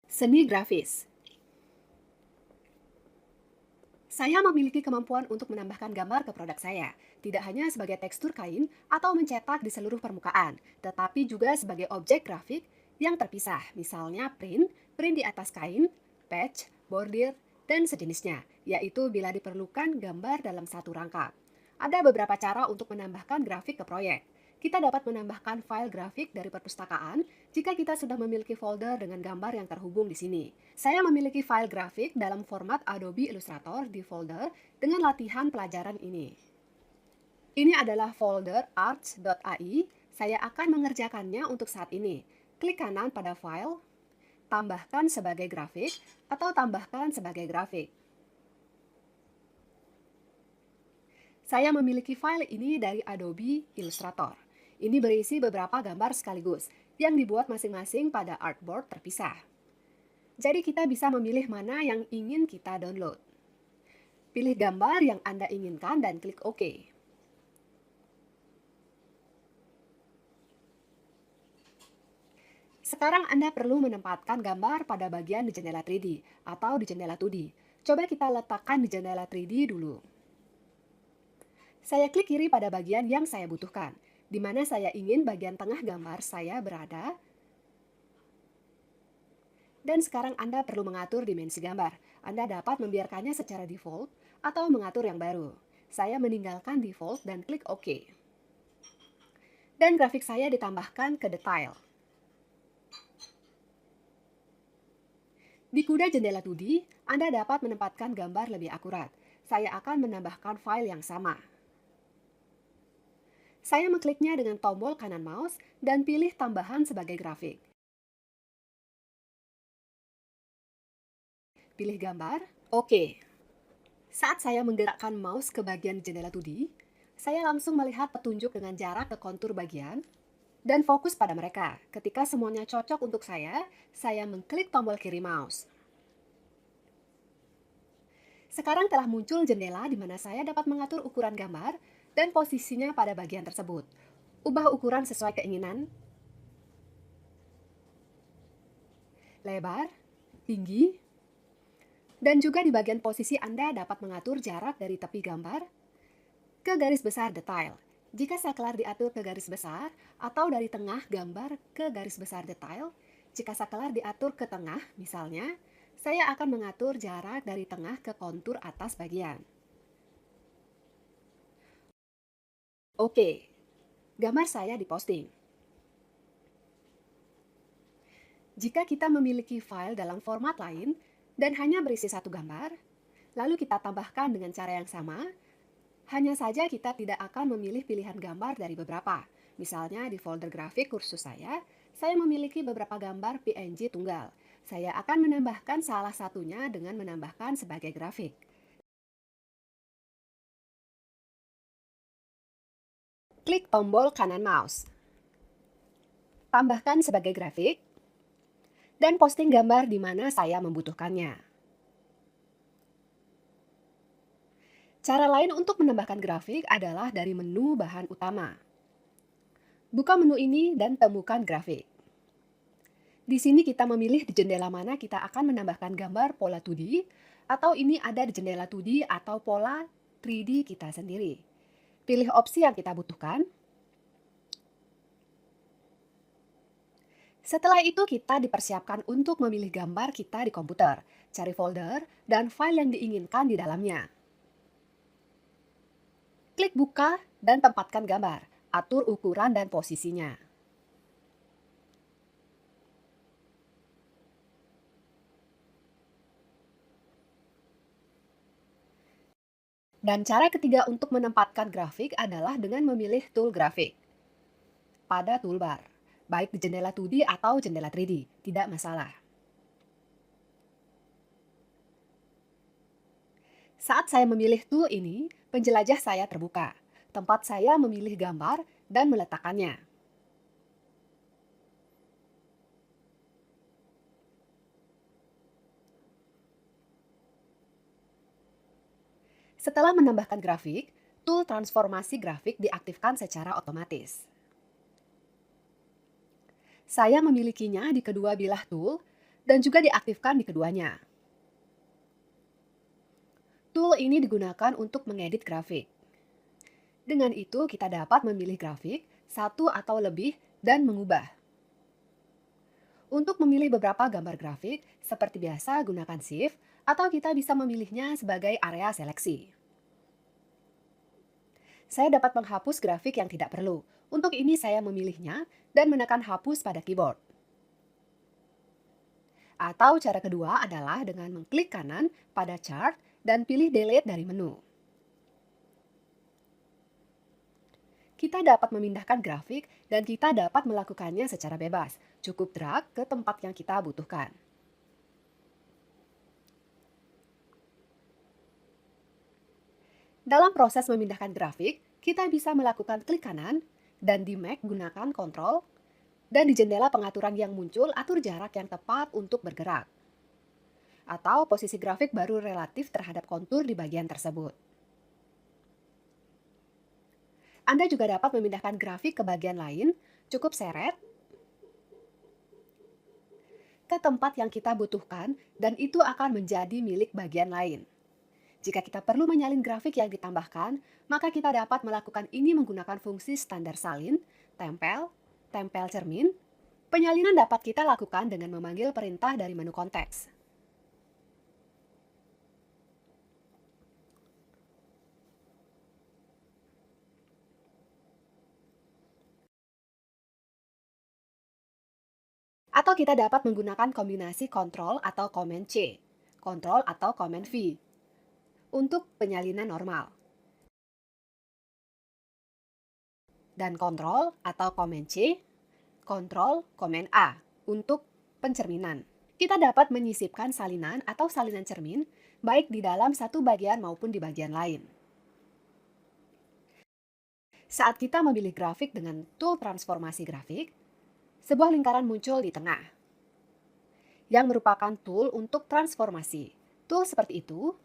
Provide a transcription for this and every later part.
Seni grafis. Saya memiliki kemampuan untuk menambahkan gambar ke produk saya, tidak hanya sebagai tekstur kain atau mencetak di seluruh permukaan, tetapi juga sebagai objek grafik yang terpisah, misalnya print di atas kain, patch, bordir, dan sejenisnya, yaitu bila diperlukan gambar dalam satu rangka. Ada beberapa cara untuk menambahkan grafik ke proyek. Kita dapat menambahkan file grafik dari perpustakaan jika kita sudah memiliki folder dengan gambar yang terhubung di sini. Saya memiliki file grafik dalam format Adobe Illustrator di folder dengan latihan pelajaran ini. Ini adalah folder arts.ai. Saya akan mengerjakannya untuk saat ini. Klik kanan pada file, tambahkan sebagai grafik, atau tambahkan sebagai grafik. Saya memiliki file ini dari Adobe Illustrator. Ini berisi beberapa gambar sekaligus yang dibuat masing-masing pada artboard terpisah. Jadi kita bisa memilih mana yang ingin kita download. Pilih gambar yang Anda inginkan dan klik OK. Sekarang Anda perlu menempatkan gambar pada bagian di jendela 3D atau di jendela 2D. Coba kita letakkan di jendela 3D dulu. Saya klik kiri pada bagian yang saya butuhkan, di mana saya ingin bagian tengah gambar saya berada. Dan sekarang Anda perlu mengatur dimensi gambar. Anda dapat membiarkannya secara default atau mengatur yang baru. Saya meninggalkan default dan klik OK. Dan grafik saya ditambahkan ke detail. Di kuda jendela 2D, Anda dapat menempatkan gambar lebih akurat. Saya akan menambahkan file yang sama. Saya mengkliknya dengan tombol kanan mouse dan pilih tambahan sebagai grafik. Pilih gambar, oke. Saat saya menggerakkan mouse ke bagian jendela 2D, saya langsung melihat petunjuk dengan jarak ke kontur bagian dan fokus pada mereka. Ketika semuanya cocok untuk saya mengklik tombol kiri mouse. Sekarang telah muncul jendela di mana saya dapat mengatur ukuran gambar dan posisinya pada bagian tersebut. Ubah ukuran sesuai keinginan, lebar, tinggi, dan juga di bagian posisi Anda dapat mengatur jarak dari tepi gambar ke garis besar detail. Jika saklar diatur ke garis besar atau dari tengah gambar ke garis besar detail, jika saklar diatur ke tengah, misalnya, saya akan mengatur jarak dari tengah ke kontur atas bagian. Oke, gambar saya diposting. Jika kita memiliki file dalam format lain dan hanya berisi satu gambar, lalu kita tambahkan dengan cara yang sama, hanya saja kita tidak akan memilih pilihan gambar dari beberapa. Misalnya di folder grafik kursus saya memiliki beberapa gambar PNG tunggal. Saya akan menambahkan salah satunya dengan menambahkan sebagai grafik. Klik tombol kanan mouse. Tambahkan sebagai grafik, dan posting gambar di mana saya membutuhkannya. Cara lain untuk menambahkan grafik adalah dari menu bahan utama. Buka menu ini dan temukan grafik. Di sini kita memilih di jendela mana kita akan menambahkan gambar pola 2D, atau ini ada di jendela 2D atau pola 3D kita sendiri. Pilih opsi yang kita butuhkan. Setelah itu kita dipersiapkan untuk memilih gambar kita di komputer, cari folder, dan file yang diinginkan di dalamnya. Klik buka dan tempatkan gambar, atur ukuran dan posisinya. Dan cara ketiga untuk menempatkan grafik adalah dengan memilih tool grafik pada toolbar, baik di jendela 2D atau jendela 3D, tidak masalah. Saat saya memilih tool ini, penjelajah saya terbuka. Tempat saya memilih gambar dan meletakkannya. Setelah menambahkan grafik, tool transformasi grafik diaktifkan secara otomatis. Saya memilikinya di kedua bilah tool dan juga diaktifkan di keduanya. Tool ini digunakan untuk mengedit grafik. Dengan itu, kita dapat memilih grafik, satu atau lebih, dan mengubah. Untuk memilih beberapa gambar grafik, seperti biasa gunakan Shift, atau kita bisa memilihnya sebagai area seleksi. Saya dapat menghapus grafik yang tidak perlu. Untuk ini saya memilihnya dan menekan hapus pada keyboard. Atau cara kedua adalah dengan mengklik kanan pada chart dan pilih delete dari menu. Kita dapat memindahkan grafik dan kita dapat melakukannya secara bebas. Cukup drag ke tempat yang kita butuhkan. Dalam proses memindahkan grafik, kita bisa melakukan klik kanan dan di Mac gunakan Ctrl dan di jendela pengaturan yang muncul atur jarak yang tepat untuk bergerak. Atau posisi grafik baru relatif terhadap kontur di bagian tersebut. Anda juga dapat memindahkan grafik ke bagian lain, cukup seret ke tempat yang kita butuhkan dan itu akan menjadi milik bagian lain. Jika kita perlu menyalin grafik yang ditambahkan, maka kita dapat melakukan ini menggunakan fungsi standar salin, tempel, tempel cermin. Penyalinan dapat kita lakukan dengan memanggil perintah dari menu konteks. Atau kita dapat menggunakan kombinasi Ctrl atau Command C, Ctrl atau Command V, untuk penyalinan normal. Dan Ctrl atau Command C, Ctrl, Command A untuk pencerminan. Kita dapat menyisipkan salinan atau salinan cermin baik di dalam satu bagian maupun di bagian lain. Saat kita memilih grafik dengan tool transformasi grafik, sebuah lingkaran muncul di tengah yang merupakan tool untuk transformasi. Tool seperti itu,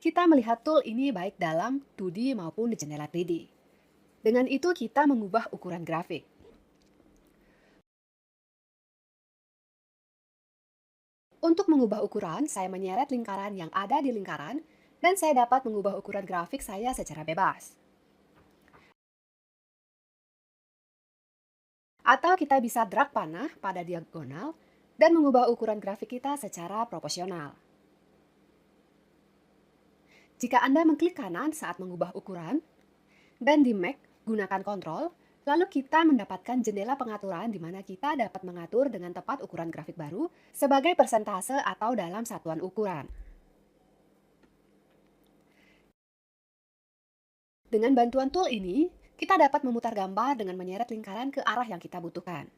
kita melihat tool ini baik dalam 2D maupun di jendela 3D. Dengan itu kita mengubah ukuran grafik. Untuk mengubah ukuran, saya menyeret lingkaran yang ada di lingkaran dan saya dapat mengubah ukuran grafik saya secara bebas. Atau kita bisa drag panah pada diagonal dan mengubah ukuran grafik kita secara proporsional. Jika Anda mengklik kanan saat mengubah ukuran, dan di Mac gunakan Ctrl, lalu kita mendapatkan jendela pengaturan di mana kita dapat mengatur dengan tepat ukuran grafik baru sebagai persentase atau dalam satuan ukuran. Dengan bantuan tool ini, kita dapat memutar gambar dengan menyeret lingkaran ke arah yang kita butuhkan.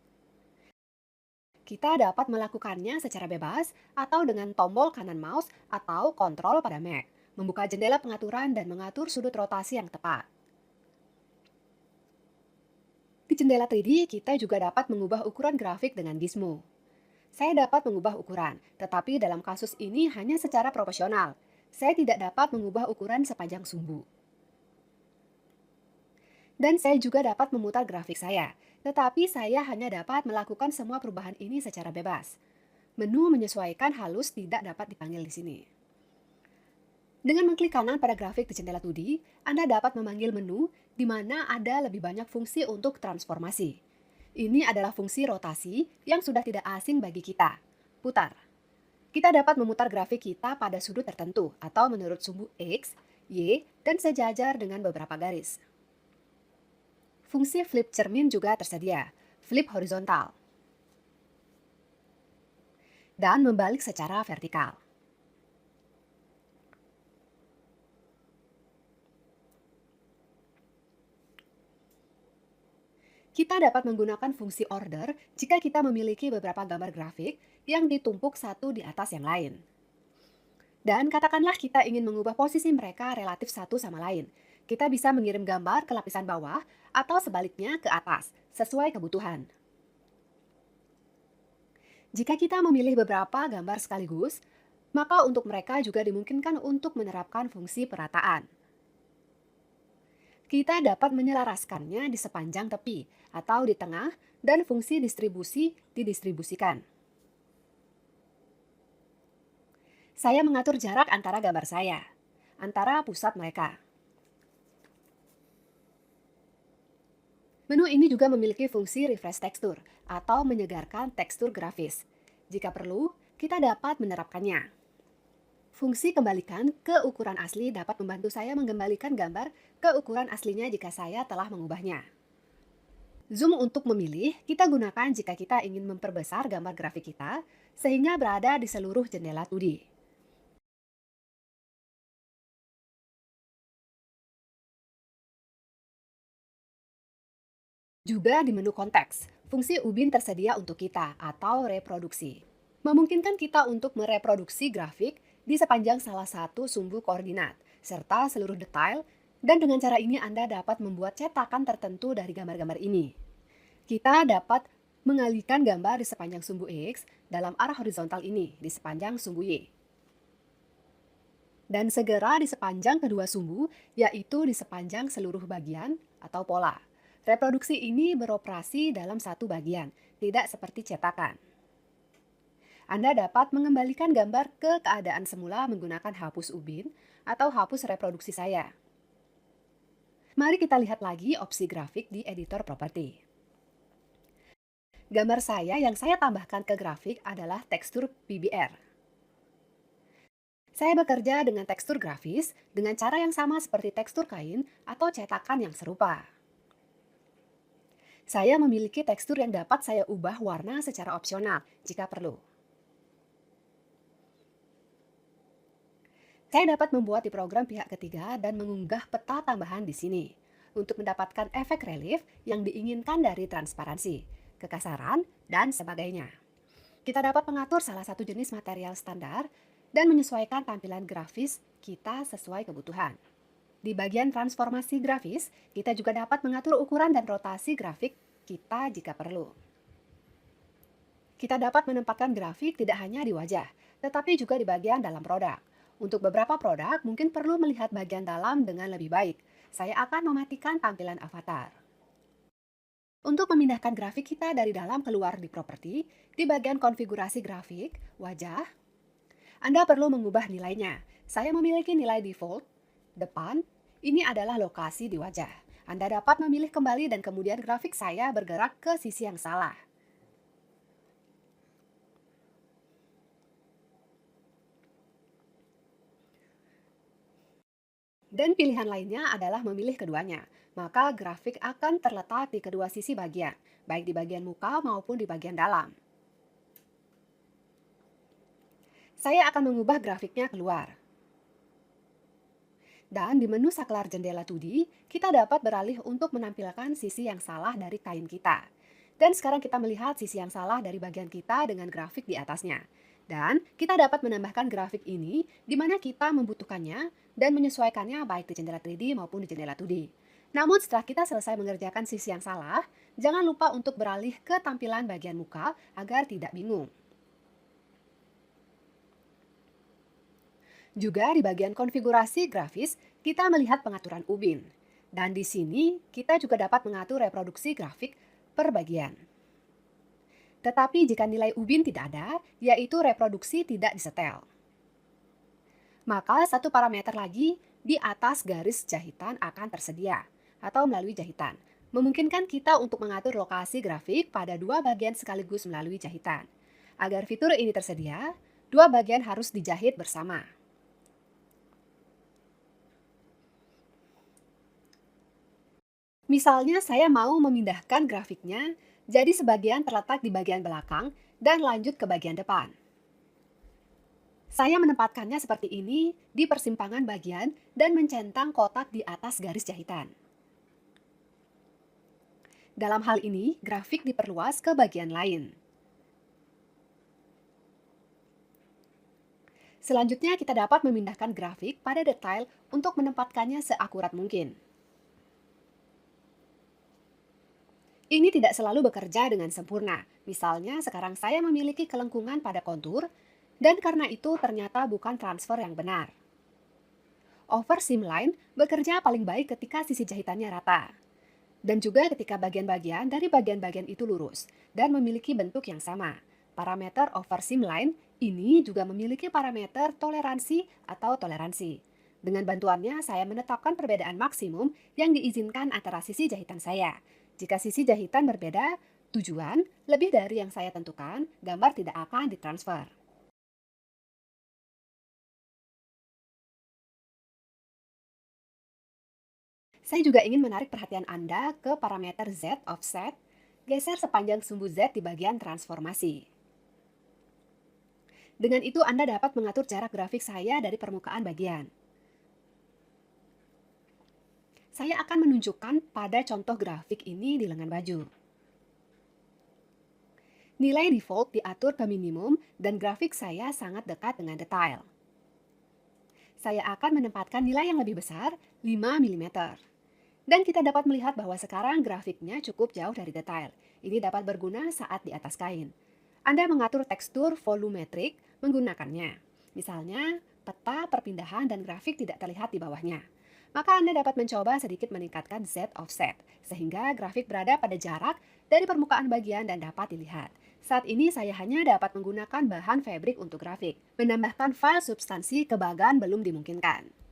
Kita dapat melakukannya secara bebas atau dengan tombol kanan mouse atau kontrol pada Mac, membuka jendela pengaturan dan mengatur sudut rotasi yang tepat. Di jendela 3D, kita juga dapat mengubah ukuran grafik dengan Gizmo. Saya dapat mengubah ukuran, tetapi dalam kasus ini hanya secara proporsional. Saya tidak dapat mengubah ukuran sepanjang sumbu. Dan saya juga dapat memutar grafik saya, tetapi saya hanya dapat melakukan semua perubahan ini secara bebas. Menu menyesuaikan halus tidak dapat dipanggil di sini. Dengan mengklik kanan pada grafik di jendela 2D, Anda dapat memanggil menu di mana ada lebih banyak fungsi untuk transformasi. Ini adalah fungsi rotasi yang sudah tidak asing bagi kita. Putar. Kita dapat memutar grafik kita pada sudut tertentu atau menurut sumbu X, Y, dan sejajar dengan beberapa garis. Fungsi flip cermin juga tersedia, flip horizontal, dan membalik secara vertikal. Kita dapat menggunakan fungsi order jika kita memiliki beberapa gambar grafik yang ditumpuk satu di atas yang lain. Dan katakanlah kita ingin mengubah posisi mereka relatif satu sama lain. Kita bisa mengirim gambar ke lapisan bawah atau sebaliknya ke atas, sesuai kebutuhan. Jika kita memilih beberapa gambar sekaligus, maka untuk mereka juga dimungkinkan untuk menerapkan fungsi perataan. Kita dapat menyelaraskannya di sepanjang tepi atau di tengah dan fungsi distribusi didistribusikan. Saya mengatur jarak antara gambar saya, antara pusat mereka. Menu ini juga memiliki fungsi refresh tekstur atau menyegarkan tekstur grafis. Jika perlu, kita dapat menerapkannya. Fungsi kembalikan ke ukuran asli dapat membantu saya mengembalikan gambar ke ukuran aslinya jika saya telah mengubahnya. Zoom untuk memilih kita gunakan jika kita ingin memperbesar gambar grafik kita sehingga berada di seluruh jendela 2D. Juga di menu konteks, fungsi Ubin tersedia untuk kita atau reproduksi. Memungkinkan kita untuk mereproduksi grafik di sepanjang salah satu sumbu koordinat, serta seluruh detail, dan dengan cara ini Anda dapat membuat cetakan tertentu dari gambar-gambar ini. Kita dapat mengalihkan gambar di sepanjang sumbu X dalam arah horizontal ini di sepanjang sumbu Y. Dan segera di sepanjang kedua sumbu, yaitu di sepanjang seluruh bagian atau pola. Reproduksi ini beroperasi dalam satu bagian, tidak seperti cetakan. Anda dapat mengembalikan gambar ke keadaan semula menggunakan hapus ubin atau hapus reproduksi saya. Mari kita lihat lagi opsi grafik di editor properti. Gambar saya yang saya tambahkan ke grafik adalah tekstur PBR. Saya bekerja dengan tekstur grafis dengan cara yang sama seperti tekstur kain atau cetakan yang serupa. Saya memiliki tekstur yang dapat saya ubah warna secara opsional jika perlu. Saya dapat membuat di program pihak ketiga dan mengunggah peta tambahan di sini untuk mendapatkan efek relief yang diinginkan dari transparansi, kekasaran, dan sebagainya. Kita dapat mengatur salah satu jenis material standar dan menyesuaikan tampilan grafis kita sesuai kebutuhan. Di bagian transformasi grafis, kita juga dapat mengatur ukuran dan rotasi grafik kita jika perlu. Kita dapat menempatkan grafik tidak hanya di wajah, tetapi juga di bagian dalam produk. Untuk beberapa produk, mungkin perlu melihat bagian dalam dengan lebih baik. Saya akan mematikan tampilan avatar. Untuk memindahkan grafik kita dari dalam keluar di properti, di bagian konfigurasi grafik, wajah, Anda perlu mengubah nilainya. Saya memiliki nilai default, depan, ini adalah lokasi di wajah. Anda dapat memilih kembali dan kemudian grafik saya bergerak ke sisi yang salah. Dan pilihan lainnya adalah memilih keduanya. Maka grafik akan terletak di kedua sisi bagian, baik di bagian muka maupun di bagian dalam. Saya akan mengubah grafiknya keluar. Dan di menu saklar jendela 2D, kita dapat beralih untuk menampilkan sisi yang salah dari kain kita. Dan sekarang kita melihat sisi yang salah dari bagian kita dengan grafik di atasnya. Dan kita dapat menambahkan grafik ini di mana kita membutuhkannya dan menyesuaikannya baik di jendela 3D maupun di jendela 2D. Namun setelah kita selesai mengerjakan sisi yang salah, jangan lupa untuk beralih ke tampilan bagian muka agar tidak bingung. Juga di bagian konfigurasi grafis, kita melihat pengaturan ubin. Dan di sini, kita juga dapat mengatur reproduksi grafik per bagian. Tetapi jika nilai ubin tidak ada, yaitu reproduksi tidak disetel. Maka satu parameter lagi di atas garis jahitan akan tersedia, atau melalui jahitan. Memungkinkan kita untuk mengatur lokasi grafik pada dua bagian sekaligus melalui jahitan. Agar fitur ini tersedia, dua bagian harus dijahit bersama. Misalnya saya mau memindahkan grafiknya, jadi sebagian terletak di bagian belakang dan lanjut ke bagian depan. Saya menempatkannya seperti ini di persimpangan bagian dan mencentang kotak di atas garis jahitan. Dalam hal ini, grafik diperluas ke bagian lain. Selanjutnya kita dapat memindahkan grafik pada detail untuk menempatkannya seakurat mungkin. Ini tidak selalu bekerja dengan sempurna. Misalnya, sekarang saya memiliki kelengkungan pada kontur, dan karena itu ternyata bukan transfer yang benar. Over seam line bekerja paling baik ketika sisi jahitannya rata. Dan juga ketika bagian-bagian dari bagian-bagian itu lurus, dan memiliki bentuk yang sama. Parameter over seam line ini juga memiliki parameter toleransi atau toleransi. Dengan bantuannya, saya menetapkan perbedaan maksimum yang diizinkan antara sisi jahitan saya. Jika sisi jahitan berbeda, tujuan lebih dari yang saya tentukan, gambar tidak akan ditransfer. Saya juga ingin menarik perhatian Anda ke parameter Z offset, geser sepanjang sumbu Z di bagian transformasi. Dengan itu Anda dapat mengatur jarak grafik saya dari permukaan bagian. Saya akan menunjukkan pada contoh grafik ini di lengan baju. Nilai default diatur ke minimum dan grafik saya sangat dekat dengan detail. Saya akan menempatkan nilai yang lebih besar, 5 mm. Dan kita dapat melihat bahwa sekarang grafiknya cukup jauh dari detail. Ini dapat berguna saat di atas kain. Anda mengatur tekstur volumetrik menggunakannya. Misalnya, peta perpindahan dan grafik tidak terlihat di bawahnya. Maka Anda dapat mencoba sedikit meningkatkan Z offset, sehingga grafik berada pada jarak dari permukaan bagian dan dapat dilihat. Saat ini saya hanya dapat menggunakan bahan fabric untuk grafik. Menambahkan file substansi ke bagan belum dimungkinkan.